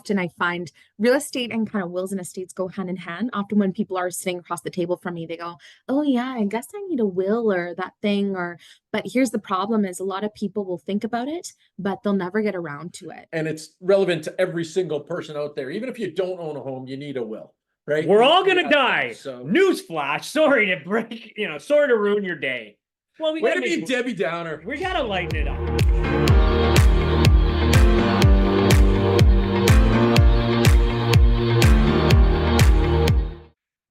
often I find real estate and kind of wills and estates go hand in hand. Often when people are sitting across the table from me, they go, oh yeah, I guess I need a will or that thing, but here's the problem is a lot of people will think about it, but they'll never get around to it. And it's relevant to every single person out there. Even if you don't own a home, you need a will, right? We're all going to die. So Newsflash. Sorry to break, sorry to ruin your day. Well, we way got to be Debbie Downer. We got to lighten it up.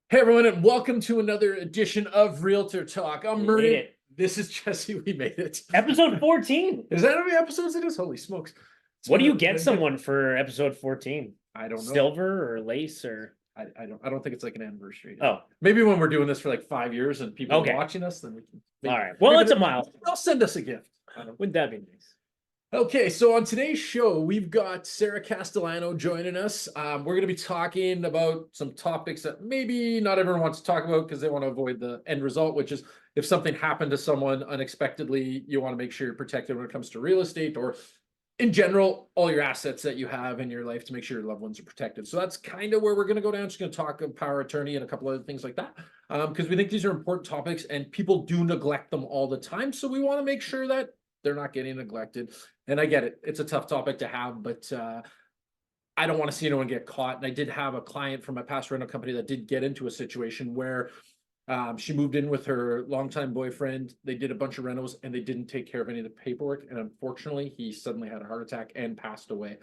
Hey everyone, and welcome to another edition of Real-tor Talk. I'm Murray. This is Jesse. We made it. Episode 14. Is that how many episodes it is? Holy smokes. What do you get someone for episode 14? I don't know. Silver or lace or? I don't think it's like an anniversary. Oh. Maybe when we're doing this for like 5 years and people are watching us, then we can. All right. Well, it's a milestone. They'll send us a gift. Wouldn't that be nice? Okay, so on today's show, we've got Sara Castellano joining us. We're going to be talking about some topics that maybe not everyone wants to talk about because they want to avoid the end result, which is if something happened to someone unexpectedly, you want to make sure you're protected when it comes to real estate or in general, all your assets that you have in your life to make sure your loved ones are protected. So that's kind of where we're going to go down. Just going to talk of power of attorney and a couple other things like that because we think these are important topics and people do neglect them all the time. So we want to make sure that they're not getting neglected. And I get it. It's a tough topic to have, but I don't want to see anyone get caught. And I did have a client from my past rental company that did get into a situation where she moved in with her longtime boyfriend. They did a bunch of rentals and they didn't take care of any of the paperwork. And unfortunately, he suddenly had a heart attack and passed away.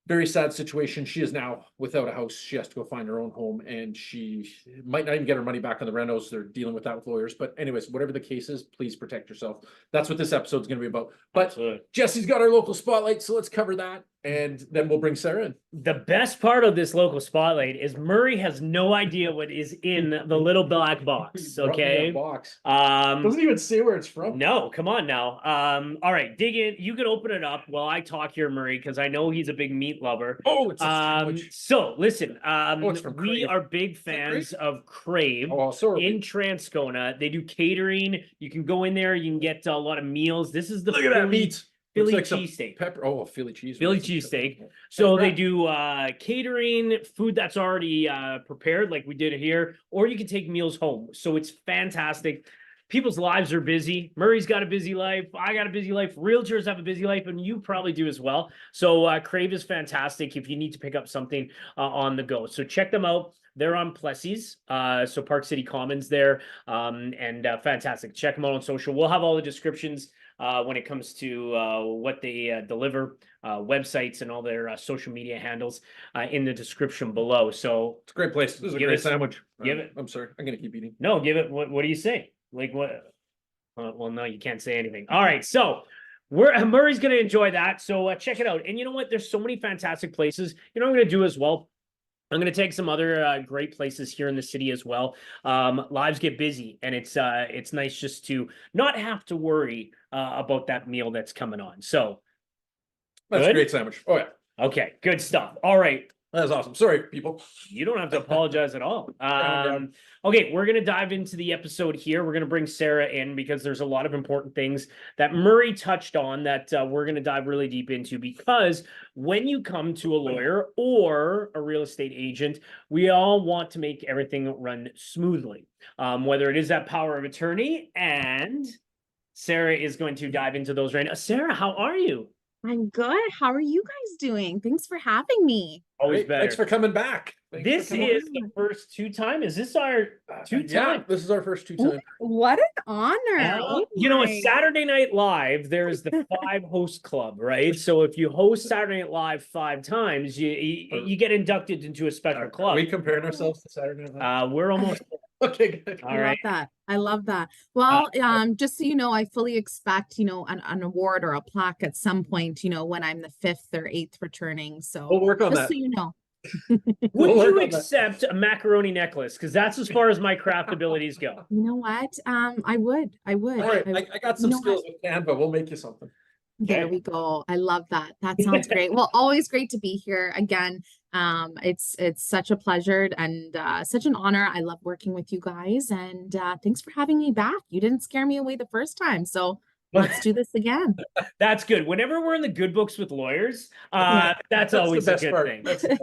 Very sad situation. She is now without a house. She has to go find her own home and she might not even get her money back on the rentals. They're dealing with that with lawyers. But anyways, whatever the case is, please protect yourself. That's what this episode is going to be about. But Absolutely. Jesse's got our local spotlight, so let's cover that. And then we'll bring Sara in. The best part of this local spotlight is Murray has no idea what is in the little black box. Okay. Box. Doesn't Doesn't even say where it's from. No, come on now. All right, dig in. You can open it up while I talk here, Murray, because I know he's a big meat lover. Oh, it's a sandwich. So listen, it's from we Crave. are big fans of Crave Oh, so in Transcona. They do catering. You can go in there. You can get a lot of meals. This is the look at that meat. Philly Looks like cheesesteak. Pepper. Oh, Philly cheese. Philly cheesesteak. So they do catering, food that's already prepared, like we did here, or you can take meals home. So it's fantastic. People's lives are busy. Murray's got a busy life. I got a busy life. Realtors have a busy life, and you probably do as well. So Crave is fantastic if you need to pick up something on the go. So check them out. They're on Plessis, so Park City Commons there, and fantastic. Check them out on social. We'll have all the descriptions when it comes to what they deliver, websites and all their social media handles in the description below. So It's a great place. This is a great sandwich. Give it. I'm sorry. I'm going to keep eating. No, give it. What do you say? Like what? Well, no, you can't say anything. All right, so Murray's going to enjoy that. So check it out. And you know what? There's so many fantastic places. You know what I'm going to do as well? I'm going to take some other great places here in the city as well. Lives get busy, and it's nice just to not have to worry about that meal that's coming on. So That's a great sandwich. Oh, yeah. Okay, good stuff. All right. That's awesome. Sorry, people. You don't have to apologize at all. Okay, we're going to dive into the episode here. We're going to bring Sara in because there's a lot of important things that Murray touched on that we're going to dive really deep into, because when you come to a lawyer or a real estate agent, we all want to make everything run smoothly, whether it is that power of attorney, and Sara is going to dive into those right now. Sara, how are you? I'm good. How are you guys doing? Thanks for having me. Always better. Thanks for coming back. This is the first two-time. Is this our two-time? Yeah, this is our first two-time. What an honor. Oh a Saturday Night Live, there is the 5-host club, right? So if you host Saturday Night Live 5 times, you get inducted into a special club. Are we comparing ourselves to Saturday Night Live? We're almost okay, good. All right. I love that. Well, just so you know, I fully expect, an award or a plaque at some point, when I'm the 5th or 8th returning. So we'll work on just that. so you know. Would you accept a macaroni necklace? Because that's as far as my craft abilities go. You know what? I would. All right, I got some skills with Canva. We'll make you something. There we go. I love that. That sounds great. Well, always great to be here again. It's such a pleasure and such an honor. I love working with you guys, and thanks for having me back. You didn't scare me away the first time, so Let's do this again. That's good. Whenever we're in the good books with lawyers, that's That's always the a best good part. thing. That's the best.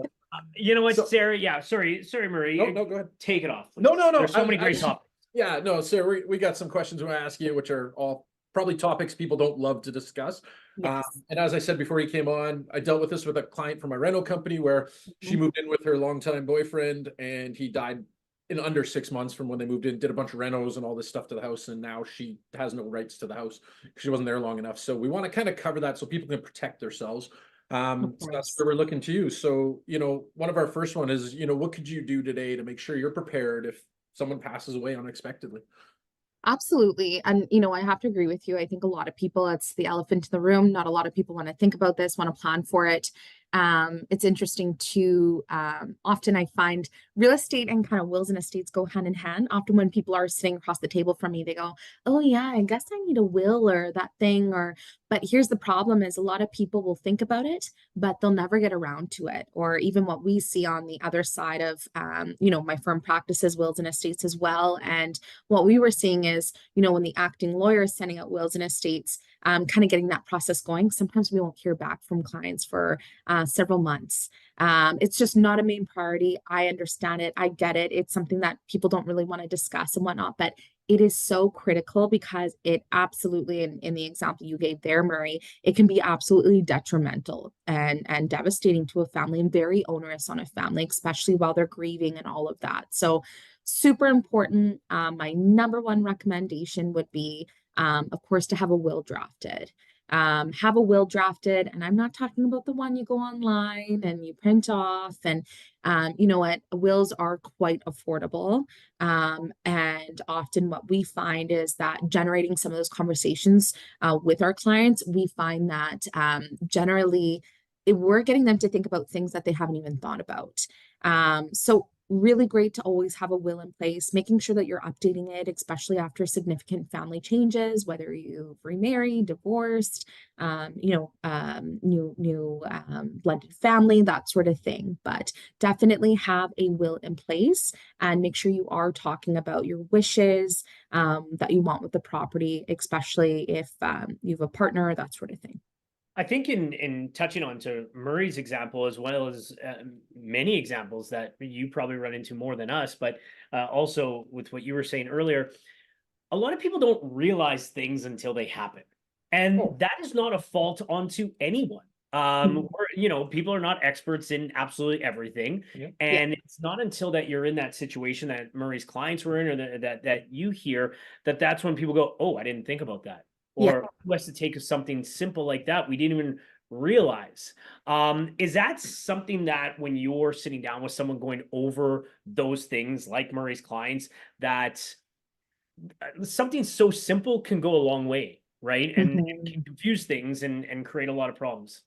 You know what, So- Sarah? Yeah, sorry, Murray. No, go ahead. Take it off, please. No. There's so many great topics. Yeah, no, so we got some questions we want to ask you, which are all probably topics people don't love to discuss. Yes. And as I said before you came on, I dealt with this with a client from my rental company where she moved in with her longtime boyfriend and he died in under 6 months from when they moved in, did a bunch of renos and all this stuff to the house. And now she has no rights to the house because she wasn't there long enough. So we want to kind of cover that so people can protect themselves. So that's where we're looking to you. So, one of our first one is, what could you do today to make sure you're prepared if someone passes away unexpectedly? Absolutely. And, I have to agree with you. I think a lot of people, it's the elephant in the room. Not a lot of people want to think about this, want to plan for it. It's interesting to, often I find real estate and kind of wills and estates go hand in hand. Often when people are sitting across the table from me, they go, oh yeah, I guess I need a will or that thing, but here's the problem is a lot of people will think about it, but they'll never get around to it. Or even what we see on the other side of, my firm practices wills and estates as well. And what we were seeing is, when the acting lawyer is sending out wills and estates, kind of getting that process going. Sometimes we won't hear back from clients for several months. It's just not a main priority. I understand it. I get it. It's something that people don't really want to discuss and whatnot, but it is so critical because it absolutely, in the example you gave there, Murray, it can be absolutely detrimental and devastating to a family and very onerous on a family, especially while they're grieving and all of that. So super important. My number one recommendation would be, of course, to have a will drafted. Have a will drafted, and I'm not talking about the one you go online and you print off. And you know what, wills are quite affordable. And often what we find is that generating some of those conversations with our clients, we find that generally we're getting them to think about things that they haven't even thought about. So really great to always have a will in place, making sure that you're updating it, especially after significant family changes, whether you've remarried, divorced, new blended family, that sort of thing. But definitely have a will in place and make sure you are talking about your wishes that you want with the property, especially if you have a partner, that sort of thing. I think in touching on to Murray's example, as well as many examples that you probably run into more than us, but also with what you were saying earlier, a lot of people don't realize things until they happen. And that is not a fault onto anyone. People are not experts in absolutely everything. And it's not until that you're in that situation that Murray's clients were in, or that you hear that's when people go, oh, I didn't think about that. Or who has to take something simple like that we didn't even realize. Is that something that when you're sitting down with someone going over those things like Murray's clients, that something so simple can go a long way, right? And can confuse things and create a lot of problems.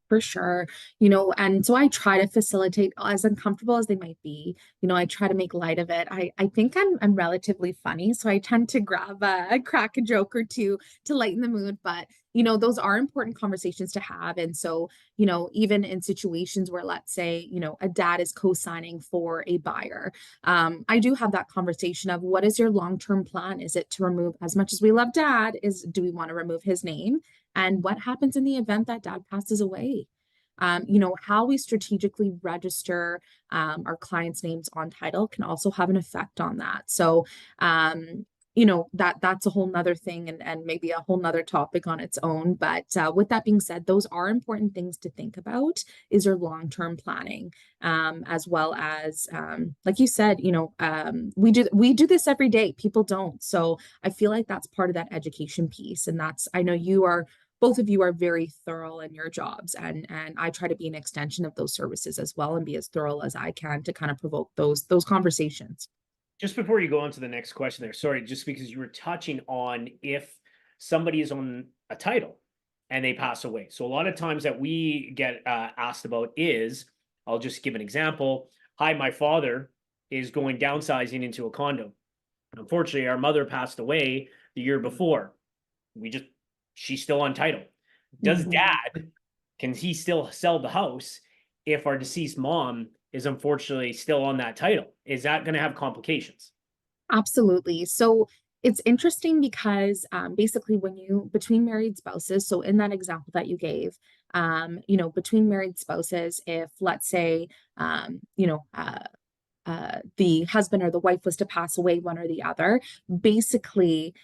For sure. And so I try to facilitate, as uncomfortable as they might be, I try to make light of it. I think I'm relatively funny, so I tend to grab crack a joke or two to lighten the mood. But, those are important conversations to have. And so, even in situations where, let's say, a dad is co-signing for a buyer, I do have that conversation of what is your long-term plan? Is it to remove, as much as we love dad, do we want to remove his name? And what happens in the event that dad passes away? How we strategically register our clients' names on title can also have an effect on that. So, that's a whole nother thing and maybe a whole nother topic on its own. But with that being said, those are important things to think about is your long-term planning, as well as, like you said, we do this every day. People don't. So I feel like that's part of that education piece. And I know both of you are very thorough in your jobs, and I try to be an extension of those services as well and be as thorough as I can to kind of provoke those conversations. Just before you go on to the next question there, sorry, just because you were touching on if somebody is on a title and they pass away. So a lot of times that we get asked about is, I'll just give an example. Hi, my father is going downsizing into a condo. Unfortunately, our mother passed away the year before. She's still on title. Does dad, can he still sell the house if our deceased mom is unfortunately still on that title? Is that going to have complications? Absolutely. So It's interesting because basically when you between married spouses, so in that example that you gave, between married spouses, if let's say the husband or the wife was to pass away, one or the other, basically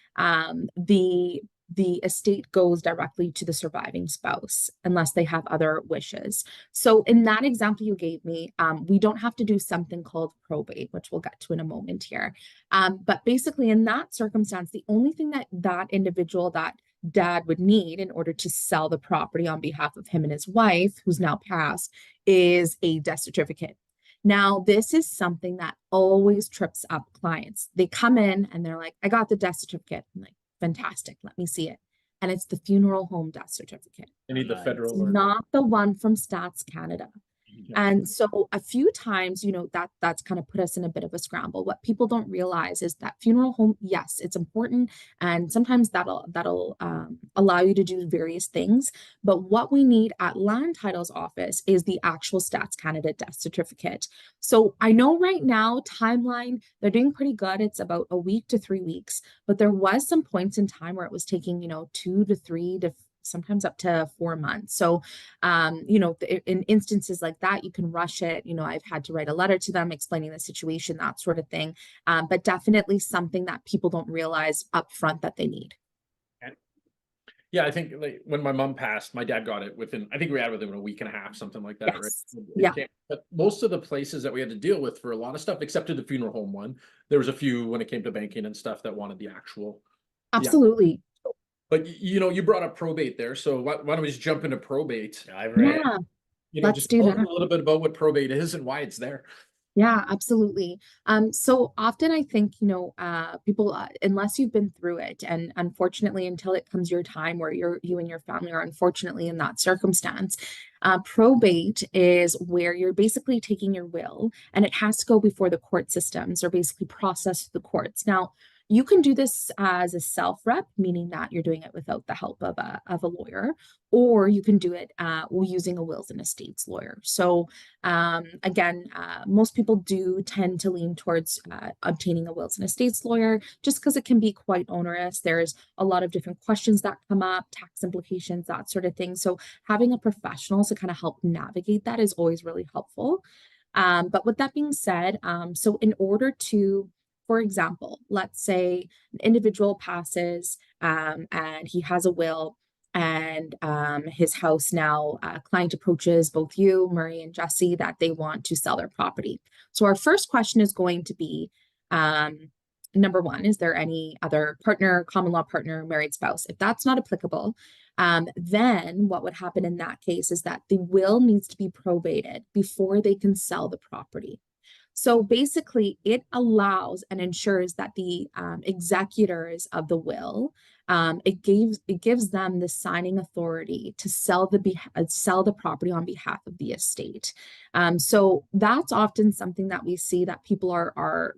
the estate goes directly to the surviving spouse unless they have other wishes. So in that example you gave me, we don't have to do something called probate, which we'll get to in a moment here. But basically in that circumstance, the only thing that individual, that dad would need in order to sell the property on behalf of him and his wife, who's now passed, is a death certificate. Now, this is something that always trips up clients. They come in and they're like, I got the death certificate. I'm like, fantastic, let me see it. And it's the funeral home death certificate. You need the federal It's or not the one from Stats Canada. And so a few times, that's kind of put us in a bit of a scramble. What people don't realize is that funeral home, yes, it's important, and sometimes that'll allow you to do various things. But what we need at Land Title's office is the actual Stats Canada death certificate. So I know right now, timeline, they're doing pretty good. It's about a week to 3 weeks, but there was some points in time where it was taking, 2 to 3 to sometimes up to 4 months. So, in instances like that, you can rush it. I've had to write a letter to them explaining the situation, that sort of thing. But definitely something that people don't realize upfront that they need. Yeah, I think like when my mom passed, my dad got it within, I think we had it within a week and a half, something like that, Yes. right? Yeah. But most of the places that we had to deal with for a lot of stuff, except for the funeral home one, there was a few when it came to banking and stuff that wanted the actual. Absolutely. Yeah. But you brought up probate there, so why don't we just jump into probate? I've read it. Yeah, let's Just do tell us that. a little bit about what probate is and why it's there. Yeah, absolutely. So often I think, people, unless you've been through it, and unfortunately, until it comes your time where you and your family are unfortunately in that circumstance, probate is where you're basically taking your will and it has to go before the court systems or basically process through the courts. Now, you can do this as a self-rep, meaning that you're doing it without the help of a lawyer, or you can do it using a wills and estates lawyer. So again, most people do tend to lean towards obtaining a wills and estates lawyer just because it can be quite onerous. There's a lot of different questions that come up, tax implications, that sort of thing. So having a professional to kind of help navigate that is always really helpful. But with that being said, so in order to, for example, let's say an individual passes and he has a will, and his house now, client approaches both you, Murray, and Jesse that they want to sell their property. So our first question is going to be, number one, is there any other partner, common law partner, married spouse? If that's not applicable, then what would happen in that case is that the will needs to be probated before they can sell the property. So basically, it allows and ensures that the executors of the will, it gives them the signing authority to sell the property on behalf of the estate. So that's often something that we see that people are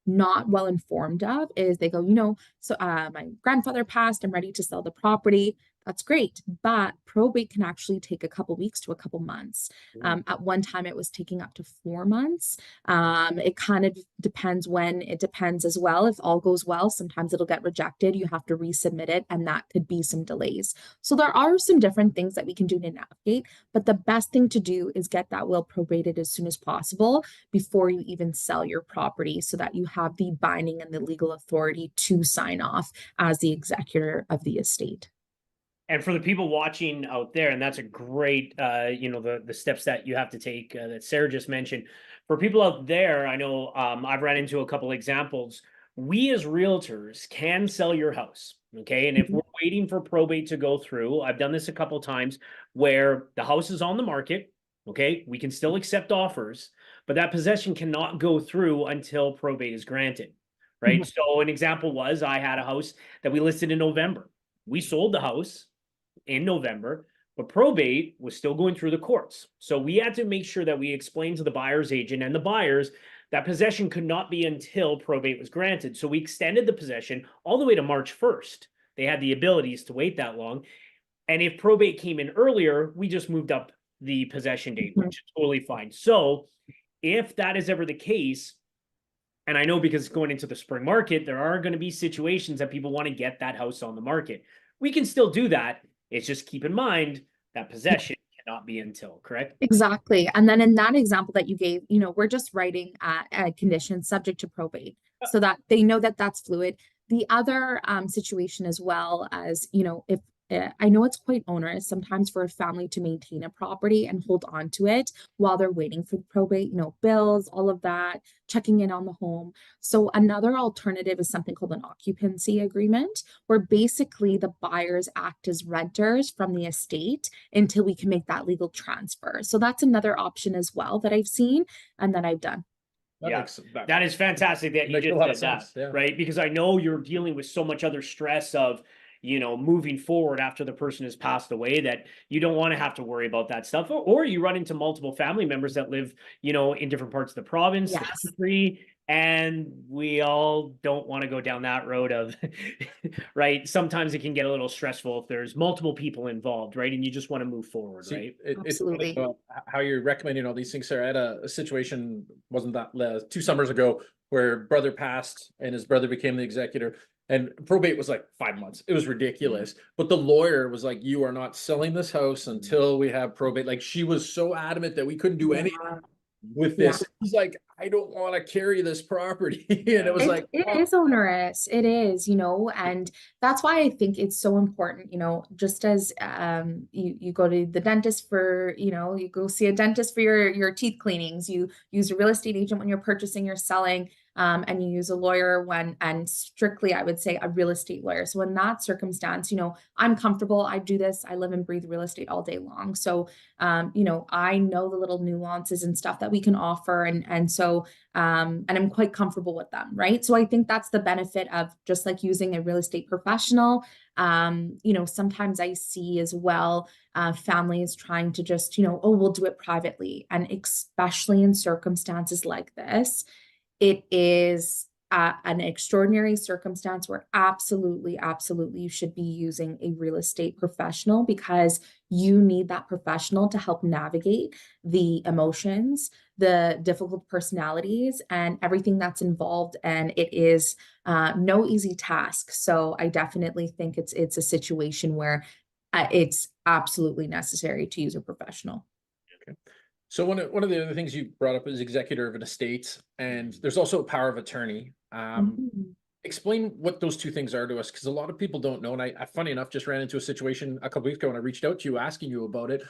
not well informed of. Is they go, so my grandfather passed, I'm ready to sell the property. That's great, but probate can actually take a couple weeks to a couple months. At one time, it was taking up to 4 months. It kind of depends when it depends as well. If all goes well, sometimes it'll get rejected. You have to resubmit it, and that could be some delays. So there are some different things that we can do to navigate, but the best thing to do is get that will probated as soon as possible before you even sell your property so that you have the binding and the legal authority to sign off as the executor of the estate. And for the people watching out there, and that's a great, the steps that you have to take that Sarah just mentioned. For people out there, I know I've run into a couple examples. We as realtors can sell your house, okay? And if we're waiting for probate to go through, I've done this a couple times where the house is on the market, okay? We can still accept offers, but that possession cannot go through until probate is granted, right? So an example was I had a house that we listed in November. We sold the house in November, but probate was still going through the courts. So we had to make sure that we explained to the buyer's agent and the buyers that possession could not be until probate was granted. So we extended the possession all the way to March 1st. They had the abilities to wait that long. And if probate came in earlier, we just moved up the possession date, which is totally fine. So if that is ever the case, And I know because going into the spring market, there are going to be situations that people want to get that house on the market. We can still do that. It's just keep in mind that possession cannot be until, correct? Exactly. And then in that example that you gave, we're just writing a condition subject to probate so that they know that that's fluid. The other situation as well as, if I know it's quite onerous sometimes for a family to maintain a property and hold on to it while they're waiting for the probate, bills, all of that, checking in on the home. So another alternative is something called an occupancy agreement, where basically the buyers act as renters from the estate until we can make that legal transfer. So that's another option as well that I've seen and that I've done. That is fantastic that you just said that, right? Because I know you're dealing with so much other stress of, moving forward after the person has passed away, that you don't want to have to worry about that stuff. Or you run into multiple family members that live, in different parts of the province, the country, and we all don't want to go down that road of, right? Sometimes it can get a little stressful if there's multiple people involved, right? And you just want to move forward, right? Absolutely. It's how you're recommending all these things, Sarah. I had a situation, wasn't that 2 summers ago, where brother passed and his brother became the executor. And probate was like 5 months. It was ridiculous. But the lawyer was like, you are not selling this house until we have probate. Like, she was so adamant that we couldn't do anything with this. He's like, I don't want to carry this property. And it was it is onerous. It is, and that's why I think it's so important, just as you go to the dentist for, you go see a dentist for your teeth cleanings, you use a real estate agent when you're purchasing, you're selling. And you use a lawyer and strictly, I would say, a real estate lawyer. So in that circumstance, I'm comfortable. I do this. I live and breathe real estate all day long. So, I know the little nuances and stuff that we can offer. And so, and I'm quite comfortable with them. Right. So I think that's the benefit of just like using a real estate professional. Sometimes I see as well, families trying to just, we'll do it privately. And especially in circumstances like this, it is an extraordinary circumstance where absolutely you should be using a real estate professional, because you need that professional to help navigate the emotions, the difficult personalities, and everything that's involved. And it is no easy task. So I definitely think it's a situation where it's absolutely necessary to use a professional. Okay. So one of the other things you brought up is executor of an estate, and there's also a power of attorney. Explain what those two things are to us, because a lot of people don't know. And I, funny enough, just ran into a situation a couple weeks ago, and I reached out to you asking you about it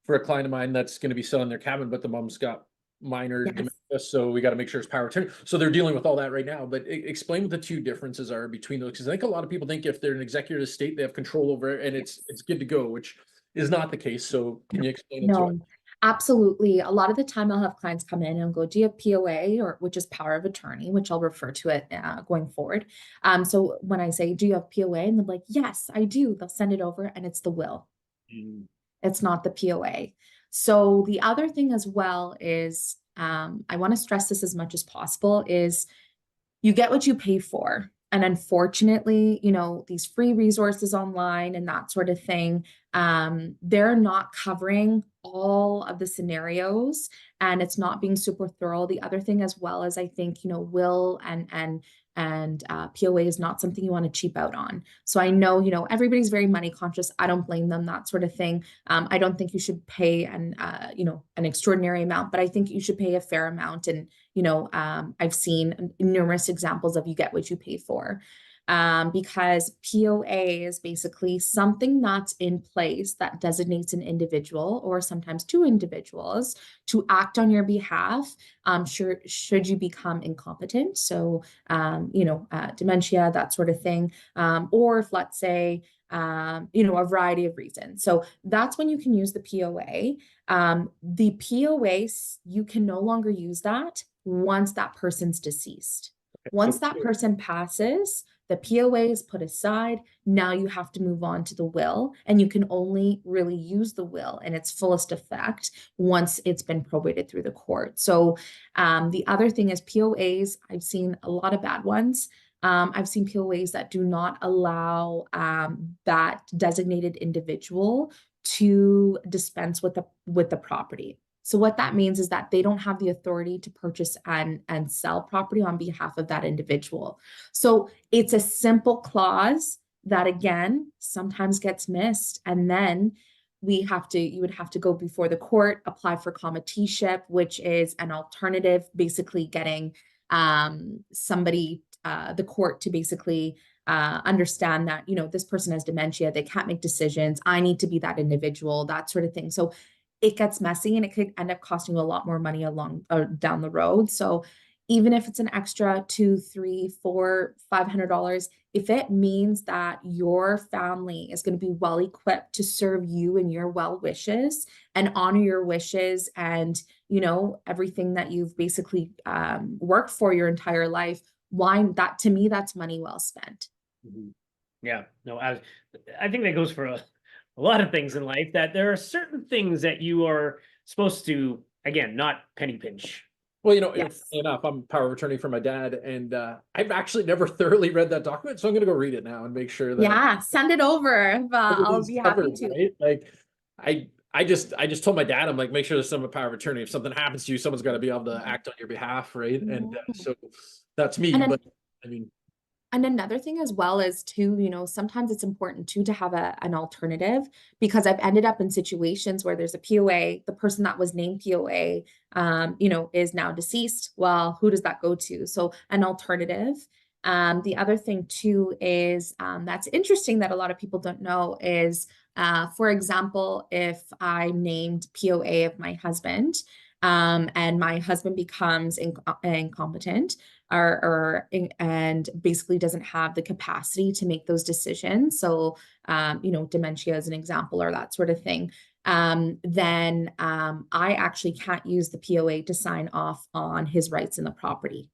for a client of mine that's going to be selling their cabin, but the mom's got minor dementia, so we got to make sure it's power of attorney. So they're dealing with all that right now. But explain what the two differences are between those, because I think a lot of people think if they're an executor of the estate, they have control over it and it's good to go, which is not the case. So can you explain it to us? Absolutely. A lot of the time I'll have clients come in and go, do you have POA, or which is power of attorney, which I'll refer to it going forward. So when I say, do you have POA? And they're like, yes, I do. They'll send it over and it's the will. It's not the POA. So the other thing as well is, I want to stress this as much as possible, is you get what you pay for. And unfortunately, these free resources online and that sort of thing, they're not covering all of the scenarios, and it's not being super thorough. The other thing as well is, I think, will and POA is not something you want to cheap out on. So I know, everybody's very money conscious. I don't blame them, that sort of thing. I don't think you should pay an extraordinary amount, but I think you should pay a fair amount. And, I've seen numerous examples of you get what you pay for. Because POA is basically something that's in place that designates an individual, or sometimes two individuals, to act on your behalf, should you become incompetent. So, dementia, that sort of thing. Or if, let's say, a variety of reasons. So that's when you can use the POA. The POA, you can no longer use that once that person's deceased. Once that person passes, the POA is put aside. Now you have to move on to the will, and you can only really use the will in its fullest effect once it's been probated through the court. So the other thing is POAs, I've seen a lot of bad ones. I've seen POAs that do not allow that designated individual to dispense with the property. So what that means is that they don't have the authority to purchase and sell property on behalf of that individual. So it's a simple clause that again sometimes gets missed, and then you would have to go before the court, apply for committeeship, which is an alternative, basically getting somebody, the court, to basically understand that, you know, this person has dementia, they can't make decisions, I need to be that individual, that sort of thing. So it gets messy and it could end up costing you a lot more money along or down the road. So even if it's an extra $2, $3, $4, $500, if it means that your family is going to be well equipped to serve you and your well wishes and honor your wishes and, you know, everything that you've basically worked for your entire life, why that, to me, that's money well spent. Yeah, no, I think that goes for a lot of things in life, that there are certain things that you are supposed to, again, not penny pinch. Well, you know, Yes. enough. I'm power of attorney for my dad, and I've actually never thoroughly read that document, so I'm going to go read it now and make sure that Yeah, send it over. I'll everything's be happy covered, to. right? Like, I just told my dad, I'm like, make sure there's some power of attorney. If something happens to you, someone's got to be able to act on your behalf, right? And so that's me. And then, But I mean, and another thing as well is too, you know, sometimes it's important too to have an alternative, because I've ended up in situations where there's a POA, the person that was named POA, you know, is now deceased. Well, who does that go to? So an alternative. The other thing too is that's interesting that a lot of people don't know is, for example, if I named POA of my husband, and my husband becomes incompetent, and basically doesn't have the capacity to make those decisions. So, you know, dementia is an example, or that sort of thing. Then I actually can't use the POA to sign off on his rights in the property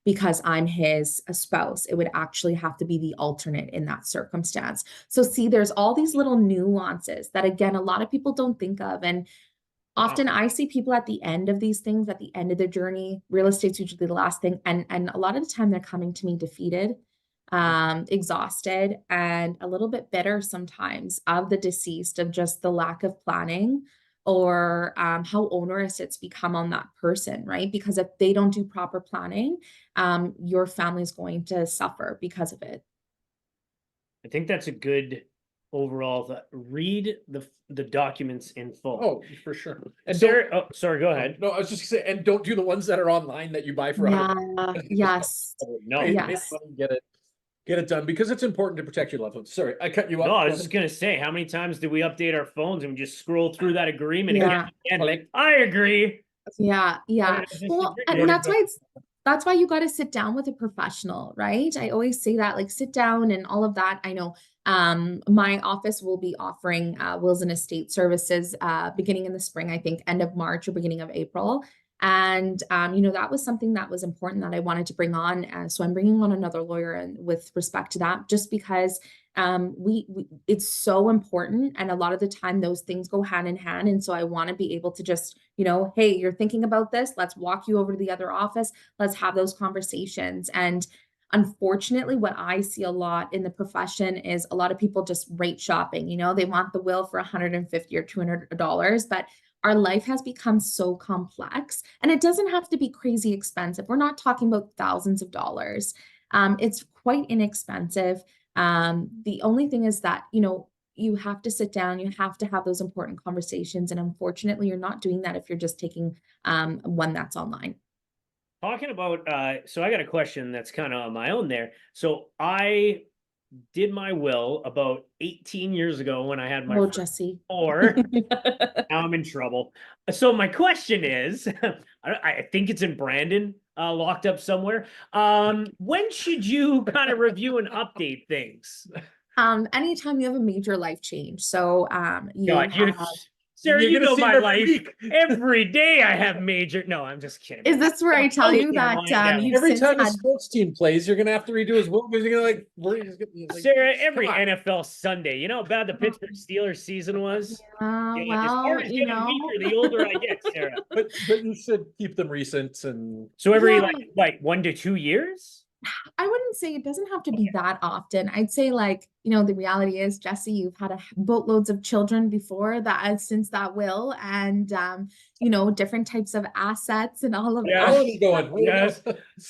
because I'm his spouse. It would actually have to be the alternate in that circumstance. So see, there's all these little nuances that, again, a lot of people don't think of. And often I see people at the end of these things, at the end of their journey. Real estate's usually the last thing. And a lot of the time they're coming to me defeated, exhausted, and a little bit bitter sometimes of the deceased, of just the lack of planning, or how onerous it's become on that person, right? Because if they don't do proper planning, your family is going to suffer because of it. I think that's a good overall read the documents in full. oh, for sure. And Sarah, oh, sorry, go ahead. no, I was just gonna say, and don't do the ones that are online that you buy for Yeah, yes, No, Pay yes. money, get it done, because it's important to protect your loved ones. Sorry, I cut you off. no, I was just gonna say, how many times do we update our phones and we just scroll through that agreement Yeah. and like, I agree. Yeah, yeah. I just Well, agree. and that's why you got to sit down with a professional, right? I always say that, like, sit down and all of that. I know my office will be offering wills and estate services beginning in the spring, I think end of March or beginning of April. And you know, that was something that was important that I wanted to bring on. So I'm bringing on another lawyer, and with respect to that, just because we it's so important, and a lot of the time those things go hand in hand. And so I want to be able to just, you know, hey, you're thinking about this, let's walk you over to the other office, let's have those conversations. And unfortunately, what I see a lot in the profession is a lot of people just rate shopping. You know, they want the will for $150 or $200, but our life has become so complex, and it doesn't have to be crazy expensive. We're not talking about thousands of dollars. It's quite inexpensive. The only thing is that, you know, you have to sit down, you have to have those important conversations. And unfortunately, you're not doing that if you're just taking one that's online. Talking about, so I got a question that's kind of on my own there. So I did my will about 18 years ago when I had my Oh, first Jesse. or now I'm in trouble. So my question is, I think it's in Brandon, locked up somewhere. When should you kind of review and update things? Anytime you have a major life change. So you God, have, Sarah, You're you gonna know see my him every life. week. Every day I have major. No, I'm just kidding. is this where I tell you that you've Every since time had his sports team plays, you're gonna have to redo his will, because you're gonna like Sarah, every come on. NFL Sunday. You know how bad the Pittsburgh Steelers season was? Yeah, his well, heart is you getting know, weaker the older I get, Sarah. But you should keep them recent and So every yeah, like 1 to 2 years? I wouldn't say it doesn't have to be that often. I'd say like, the reality is, Jesse, you've had boatloads of children before that since that will and different types of assets and all of Yeah. that. Where is going? Yes.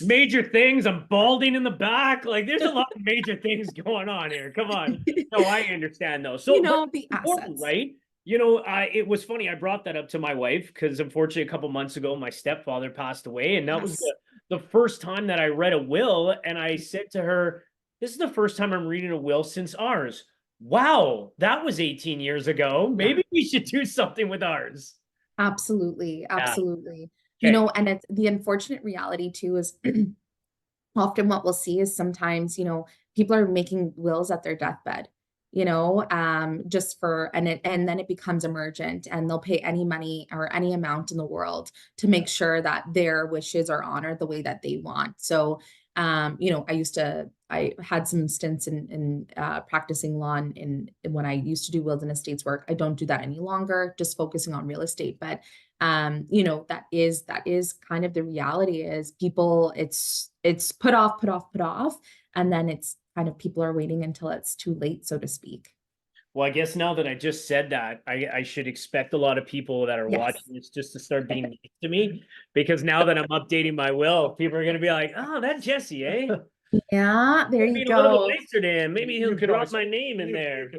Major things. I'm balding in the back. Like there's a lot of major things going on here. Come on. No, I understand though. So but The important, assets. right? It was funny. I brought that up to my wife because unfortunately a couple months ago my stepfather passed away, and that was Yes. the first time that I read a will, and I said to her, "This is the first time I'm reading a will since ours." Wow, that was 18 years ago. Yeah. Maybe we should do something with ours. Absolutely. Yeah. Absolutely. Okay. And it's the unfortunate reality too is often what we'll see is sometimes, people are making wills at their deathbed, just for, and then it becomes emergent and they'll pay any money or any amount in the world to make sure that their wishes are honored the way that they want. So, I had some stints in practicing law in when I used to do wills and estates work. I don't do that any longer, just focusing on real estate. But that is kind of the reality is people, it's put off, put off, put off, and then it's kind of people are waiting until it's too late, so to speak. Well, I guess now that I just said that, I should expect a lot of people that are Yes. watching this just to start being nice to me, because now that I'm updating my will, people are going to be like, "Oh, that Jesse, eh? Yeah, there you Being a little go. bit nicer to him. Maybe he'll drop my name in there."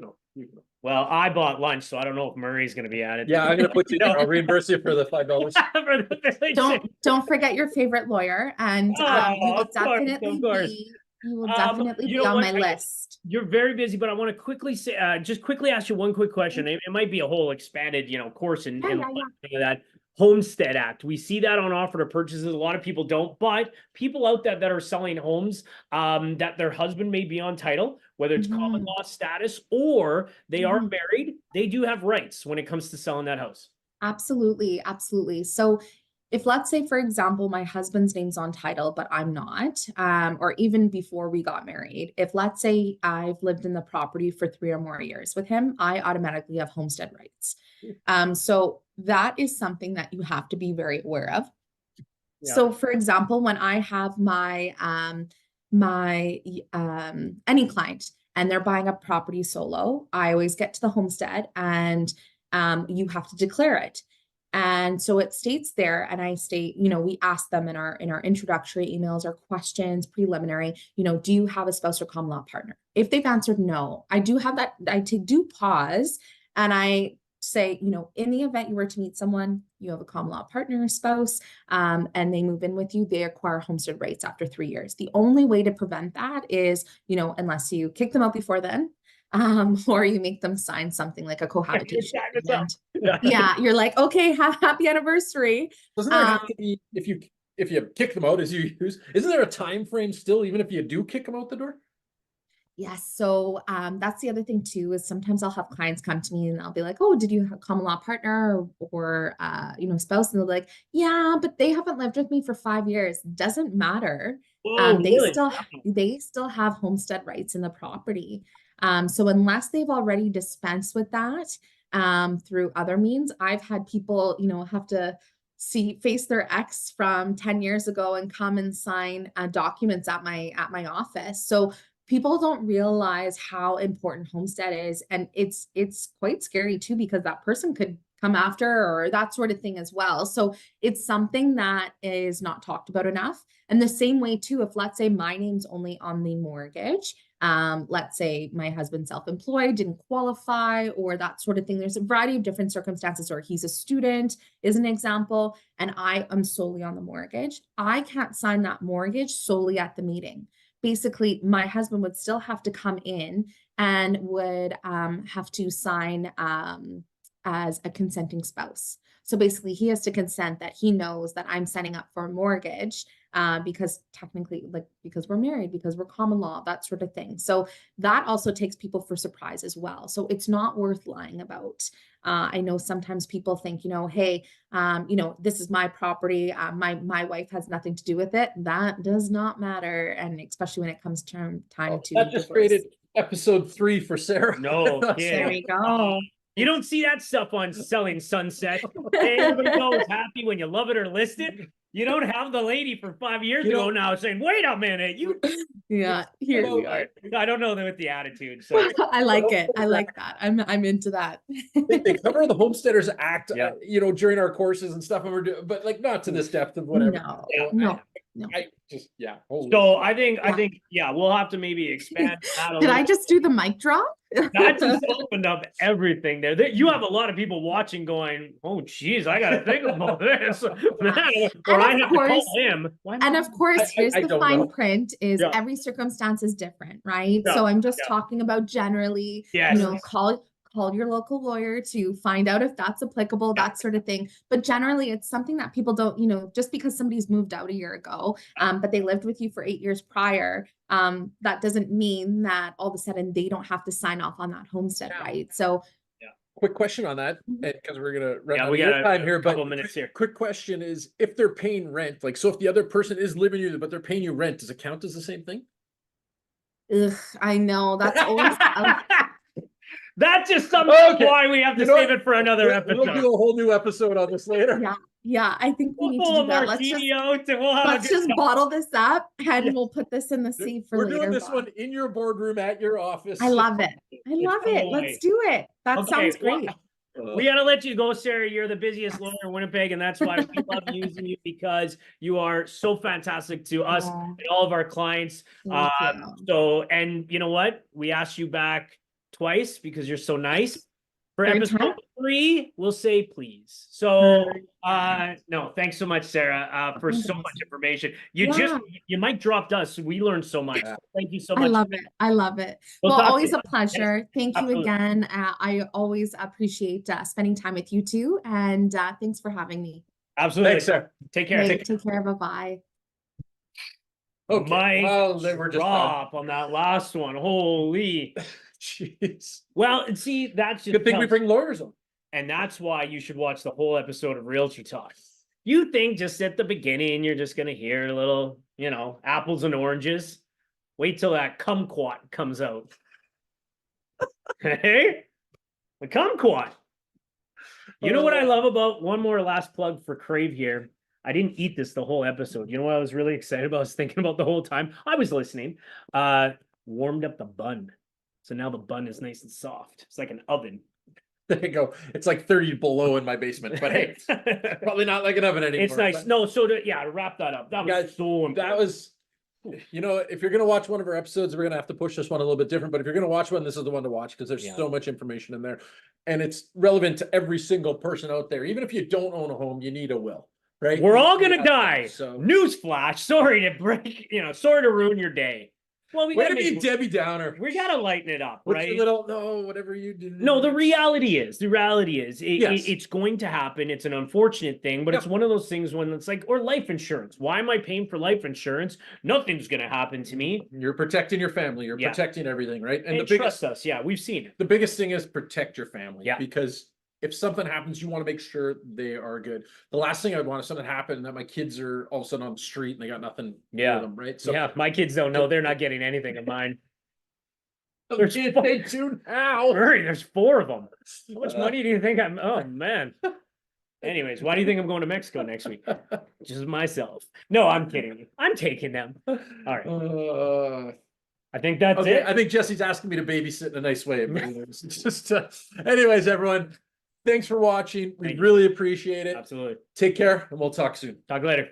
Well, I bought lunch, so I don't know if Murray's going to be at it. Yeah, I'm gonna put you there. I'll reimburse you for the $5. For the village. Don't forget your favorite lawyer, and Oh, you will of course, definitely of course. be You know on what? my list. You're very busy, but I want to quickly say, just quickly ask you one quick question. It might be a whole expanded, course in, Yeah. that Homestead Act. We see that on offer to purchases. A lot of people don't, but people out there that are selling homes, that their husband may be on title, whether it's common Mhm. law status or they are Mhm. married, they do have rights when it comes to selling that house. Absolutely, absolutely. So if let's say, for example, my husband's name's on title, but I'm not, or even before we got married, if let's say I've lived in the property for 3 or more years with him, I automatically have homestead rights. So that is something that you have to be very aware of. Yeah. So for example, when I have any client and they're buying a property solo, I always get to the homestead and you have to declare it. And so it states there, and I state, we ask them in our introductory emails or questions, preliminary, do you have a spouse or common law partner? If they've answered no, I do have that, do pause and I say, in the event you were to meet someone, you have a common law partner or spouse, and they move in with you, they acquire homestead rights after 3 years. The only way to prevent that is, unless you kick them out before then, or you make them sign something like a cohabitation agreement. Yeah, you're like, okay, happy anniversary. Doesn't there have to be, if you kick them out as you use, isn't there a time frame still, even if you do kick them out the door? Yes. So that's the other thing too, is sometimes I'll have clients come to me and I'll be like, oh, did you have a common law partner or spouse? And they'll be like, yeah, but they haven't lived with me for 5 years. Doesn't matter. Whoa, They really? still have homestead rights in the property. So unless they've already dispensed with that through other means, I've had people, have to face their ex from 10 years ago and come and sign documents at my office. So people don't realize how important homestead is, and it's quite scary too, because that person could come after or that sort of thing as well. So it's something that is not talked about enough. And the same way too, if let's say my name's only on the mortgage, let's say my husband's self-employed, didn't qualify, or that sort of thing, there's a variety of different circumstances, or he's a student is an example, and I am solely on the mortgage, I can't sign that mortgage solely at the meeting. Basically, my husband would still have to come in and would have to sign as a consenting spouse. So basically, he has to consent that he knows that I'm setting up for a mortgage because technically, because we're married, because we're common law, that sort of thing. So that also takes people for surprise as well. So it's not worth lying about. I know sometimes people think, hey, this is my property. My wife has nothing to do with it. That does not matter. And especially when it comes time to That just divorce. created episode 3 for Sarah. No There kidding. we go. You don't see that stuff on Selling Sunset. Everybody goes happy when you love it or list it. You don't have the lady for 5 years ago now saying, "Wait a minute, you." Yeah, here we are. I don't know them with the attitude. So I like it. I like that. I'm into that. They cover the Homesteaders Act, Yeah. during our courses and stuff, and we're doing, but like not to this depth of whatever. No, Yeah. no. I just, yeah. Holy So shit. I think, yeah, we'll have to maybe expand that a Did I little. just do the mic drop? That just opened up everything there. You have a lot of people watching going, "Oh, geez, I got to think about this." Or I have to call him. And of course, here's I the don't fine know. print is Yeah. every circumstance is different, right? Yeah. So I'm just Yeah. talking about generally, Yes. call your local lawyer to find out if that's applicable, that sort of thing. But generally, it's something that people don't, just because somebody's moved out a year ago, but they lived with you for 8 years prior, that doesn't mean that all of a sudden they don't have to sign off on that homestead, right? So Quick question on that, because we're gonna run out we of got time here. a couple But minutes here. quick question is, if they're paying rent, like, so if the other person is living you, but they're paying you rent, does it count as the same thing? I know that's always That's just something why we have to save it for another episode. We'll do a whole new episode on this later. Yeah, I think we We'll need pull to a do that. martini out and we'll have a good time. Bottle this up and we'll put this in the sea for We're later. doing this Bob. one in your boardroom at your office. I love it. I love it. Let's do it. That sounds great. We got to let you go, Sarah. You're the busiest lawyer in Winnipeg, and that's why we love using you, because you are so fantastic to us and all of our clients. And you know what? We asked you back twice because you're so nice. For episode 3, we'll say please. So no, thanks so much, Sarah, for so much information. You mic dropped us. We learned so much. Thank you so much. I love it. I love it. Well, always a pleasure. Thank you again. I always appreciate spending time with you too. And thanks for having me. Absolutely. Thanks, Sarah. Take care. Take care. Bye-bye. Okay. Well, they were just drop on that last one. Holy. Jeez. Well, and see, that's just good thing we bring lawyers on. And that's why you should watch the whole episode of Real-tor Talk. You think just at the beginning, you're just going to hear a little, apples and oranges. Wait till that kumquat comes out. Hey, the kumquat. You know what I love about, one more last plug for Crave here. I didn't eat this the whole episode. You know what I was really excited about? I was thinking about the whole time. I was listening. Warmed up the bun. So now the bun is nice and soft. It's like an oven. There you go. It's like 30 below in my basement, but hey, probably not like an oven anymore. It's nice. But no, so to wrap that up. That was so important. That was, if you're going to watch one of our episodes, we're going to have to push this one a little bit different. But if you're going to watch one, this is the one to watch, because there's so much information in there. And it's relevant to every single person out there. Even if you don't own a home, you need a will, right? We're all going to die. So newsflash. Sorry to break, sorry to ruin your day. Well, we gotta be Debbie Downer. We gotta lighten it up, What's right? Whatever you do. No, the reality is, it's going to happen. It's an unfortunate thing, but it's one of those things when it's like, or life insurance. Why am I paying for life insurance? Nothing's gonna happen to me. You're protecting your family. You're protecting everything, right? And the biggest, trust us. Yeah, we've seen it. The biggest thing is protect your family. Yeah. Because if something happens, you want to make sure they are good. The last thing I'd want is something happen that my kids are all of a sudden on the street and they got nothing for them, right? So my kids don't know. They're not getting anything of mine. They do now. There's 4 of them. How much money do you think I'm? Oh man. Anyways, why do you think I'm going to Mexico next week? Just myself. No, I'm kidding. I'm taking them. All right. I think that's it. I think Jesse's asking me to babysit in a nice way. Just anyways, everyone, thanks for watching. We really appreciate it. Absolutely. Take care, and we'll talk soon. Talk later.